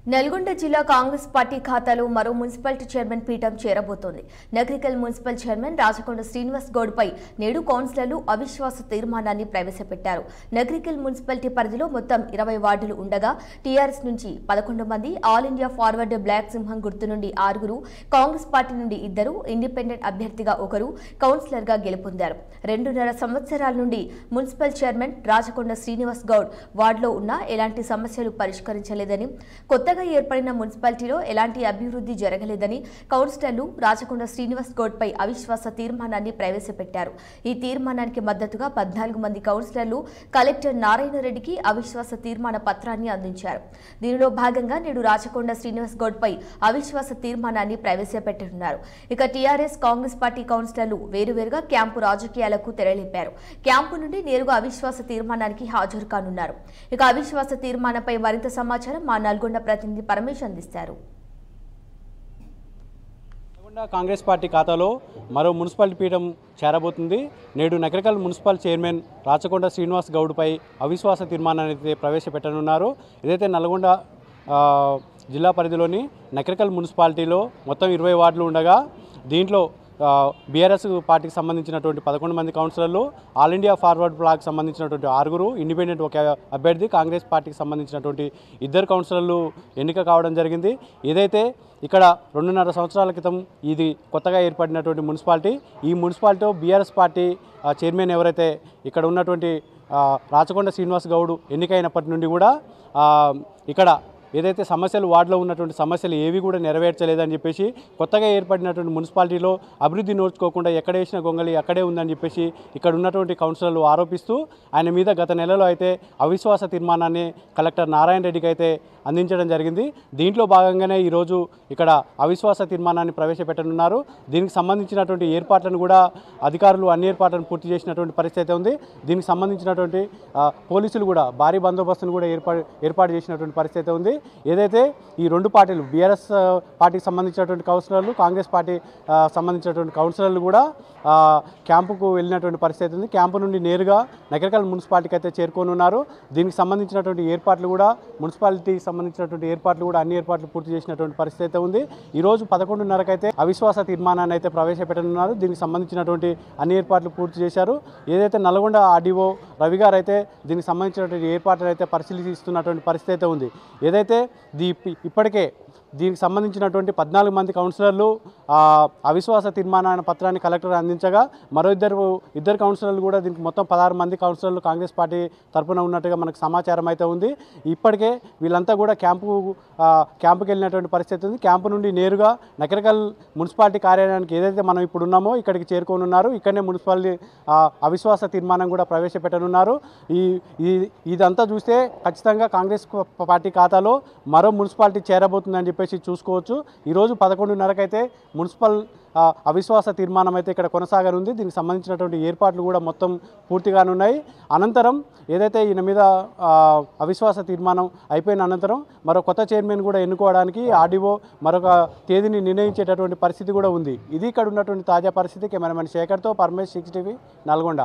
నల్గొండ జిల్లా కాంగ్రెస్ పార్టీ ఖాతాలో మరో మున్సిపాలిటీ చైర్మన్ పీఠం చేరబోతోంది. నగరికల్ మున్సిపల్ చైర్మన్ రాచకొండ శ్రీనివాస్ గౌడ్పై నేడు కౌన్సిలర్లు అవిశ్వాస తీర్మానాన్ని ప్రవేశపెట్టారు. నగరికల్ మున్సిపాలిటీ పరిధిలో మొత్తం 20 వార్డులు ఉండగా టీఆర్ఎస్ నుంచి 11 మంది, ఆల్ ఇండియా ఫార్వర్డ్ బ్లాక్ సింహం గుర్తు నుండి 6, కాంగ్రెస్ పార్టీ నుండి 2, ఇండిపెండెంట్ అభ్యర్థిగా 1 కౌన్సిలర్గా గెలుపొందారు. 2.5 సంవత్సరాల నుండి మున్సిపల్ చైర్మన్ రాచకొండ శ్రీనివాస్ గౌడ్ వార్డులో ఉన్న ఎలాంటి సమస్యలు పరిష్కరించలేదని, కొత్తగా ఏర్పడిన మున్సిపాలిటీలో ఎలాంటి అభివృద్ధి జరగలేదని కౌన్సిలర్లు రాచకొండ శ్రీనివాస్ గౌడ్పై అవిశ్వాస తీర్మానాన్ని ప్రవేశపెట్టారు. ఈ తీర్మానానికి మద్దతుగా 14 మంది కౌన్సిలర్లు కలెక్టర్ నారాయణ రెడ్డికి అవిశ్వాస తీర్మాన పత్రాన్ని అందించారు. దీనిలో భాగంగా నేడు రాచకొండ శ్రీనివాస్ గౌడ్పై అవిశ్వాస తీర్మానాన్ని ప్రవేశపెట్టనున్నారు. ఇక టీఆర్ఎస్, కాంగ్రెస్ పార్టీ కౌన్సిలర్లు వేరువేరుగా క్యాంపు రాజకీయాలకు తెరలేపారు. క్యాంపు నుండి నేరుగా అవిశ్వాస తీర్మానానికి హాజరు కానున్నారు. ఇక అవిశ్వాస తీర్మానంపై మరింత సమాచారం మా నల్గొండ ప్రతినిధి పరమేష్ అందిస్తారు. కాంగ్రెస్ పార్టీ ఖాతాలో మరో మున్సిపాలిటీ పీఠం చేరబోతుంది. నేడు నగరికల్ మున్సిపల్ చైర్మన్ రాచకొండ శ్రీనివాస్ గౌడ్పై అవిశ్వాస తీర్మానాన్ని అయితే ప్రవేశపెట్టనున్నారు. ఇదైతే నల్గొండ జిల్లా పరిధిలోని నగరికల్ మున్సిపాలిటీలో మొత్తం 20 వార్డులు ఉండగా దీంట్లో బీఆర్ఎస్ పార్టీకి సంబంధించినటువంటి 11 మంది కౌన్సిలర్లు, ఆల్ ఇండియా ఫార్వర్డ్ బ్లాక్ సంబంధించినటువంటి 6, ఇండిపెండెంట్ ఒక అభ్యర్థి, కాంగ్రెస్ పార్టీకి సంబంధించినటువంటి 2 కౌన్సిలర్లు ఎన్నిక కావడం జరిగింది. ఏదైతే ఇక్కడ 2.5 సంవత్సరాల క్రితం ఇది కొత్తగా ఏర్పడినటువంటి మున్సిపాలిటీ, ఈ మున్సిపాలిటీ బీఆర్ఎస్ పార్టీ చైర్మన్ ఎవరైతే ఇక్కడ ఉన్నటువంటి రాచకొండ శ్రీనివాస్ గౌడ్ ఎన్నికైనప్పటి నుండి కూడా ఇక్కడ ఏదైతే సమస్యలు వార్డులో ఉన్నటువంటి సమస్యలు ఏవి కూడా నెరవేర్చలేదని చెప్పేసి కొత్తగా ఏర్పడినటువంటి మున్సిపాలిటీలో అభివృద్ధి నోచుకోకుండా ఎక్కడ వేసిన గొంగలి అక్కడే ఉందని చెప్పేసి ఇక్కడ ఉన్నటువంటి కౌన్సిలర్లు ఆరోపిస్తూ ఆయన మీద గత నెలలో అయితే అవిశ్వాస తీర్మానాన్ని కలెక్టర్ నారాయణ రెడ్డికి అయితే అందించడం జరిగింది. దీంట్లో భాగంగానే ఈరోజు ఇక్కడ అవిశ్వాస తీర్మానాన్ని ప్రవేశపెట్టనున్నారు. దీనికి సంబంధించినటువంటి ఏర్పాట్లను కూడా అధికారులు అన్ని ఏర్పాట్లను పూర్తి చేసినటువంటి పరిస్థితి ఉంది. దీనికి సంబంధించినటువంటి పోలీసులు కూడా భారీ బందోబస్తును కూడా ఏర్పాటు చేసినటువంటి పరిస్థితి ఉంది. ఏదైతే ఈ 2 పార్టీలు బీఆర్ఎస్ పార్టీకి సంబంధించినటువంటి కౌన్సిలర్లు, కాంగ్రెస్ పార్టీ సంబంధించినటువంటి కౌన్సిలర్లు కూడా క్యాంపుకు వెళ్ళినటువంటి పరిస్థితి ఉంది. క్యాంపు నుండి నేరుగా నగరికల్ మున్సిపాలిటీకి అయితే చేరుకోనున్నారు. దీనికి సంబంధించినటువంటి ఏర్పాట్లు కూడా మున్సిపాలిటీకి సంబంధించినటువంటి ఏర్పాట్లు కూడా అన్ని ఏర్పాట్లు పూర్తి చేసినటువంటి పరిస్థితి ఉంది. ఈరోజు 11:30కి అయితే అవిశ్వాస తీర్మానాన్ని అయితే ప్రవేశపెట్టనున్నారు. దీనికి సంబంధించినటువంటి అన్ని ఏర్పాట్లు పూర్తి చేశారు. ఏదైతే నల్గొండ ఆర్డీఓ రవి గారు అయితే దీనికి సంబంధించినటువంటి ఏర్పాట్లు అయితే పరిశీలిస్తున్నటువంటి పరిస్థితి ఉంది. ఏదైతే ఇప్పటికే దీనికి సంబంధించినటువంటి 14 మంది కౌన్సిలర్లు అవిశ్వాస తీర్మాన పత్రాన్ని కలెక్టర్ అందించగా మరో ఇద్దరు కౌన్సిలర్లు కూడా దీనికి మొత్తం 16 మంది కౌన్సిలర్లు కాంగ్రెస్ పార్టీ తరఫున ఉన్నట్టుగా మనకు సమాచారం అయితే ఉంది. ఇప్పటికే వీళ్ళంతా కూడా క్యాంపుకి వెళ్ళినటువంటి పరిస్థితి ఉంది. క్యాంపు నుండి నేరుగా నగరికల్ మున్సిపాలిటీ కార్యాలయానికి ఏదైతే మనం ఇప్పుడు ఉన్నామో ఇక్కడికి చేరుకోనున్నారు. ఇక్కడనే మున్సిపాలిటీ అవిశ్వాస తీర్మానం కూడా ప్రవేశపెట్టనున్నారు. ఇదంతా చూస్తే ఖచ్చితంగా కాంగ్రెస్ పార్టీ ఖాతాలో మరో మున్సిపాలిటీ చేరబోతుందని చెప్పేసి చూసుకోవచ్చు. ఈరోజు 11:30కి అయితే మున్సిపల్ అవిశ్వాస తీర్మానం అయితే ఇక్కడ కొనసాగనుంది. దీనికి సంబంధించినటువంటి ఏర్పాట్లు కూడా మొత్తం పూర్తిగానున్నాయి. అనంతరం ఏదైతే ఈయన మీద అవిశ్వాస తీర్మానం అయిపోయిన అనంతరం మరో కొత్త చైర్మన్ కూడా ఎన్నుకోవడానికి ఆర్డీఓ మరొక తేదీని నిర్ణయించేటటువంటి పరిస్థితి కూడా ఉంది. ఇది ఇక్కడ ఉన్నటువంటి తాజా పరిస్థితి. కెమెరామెన్ శేఖర్తో పరమేష్, 6 టీవీ, నల్గొండ.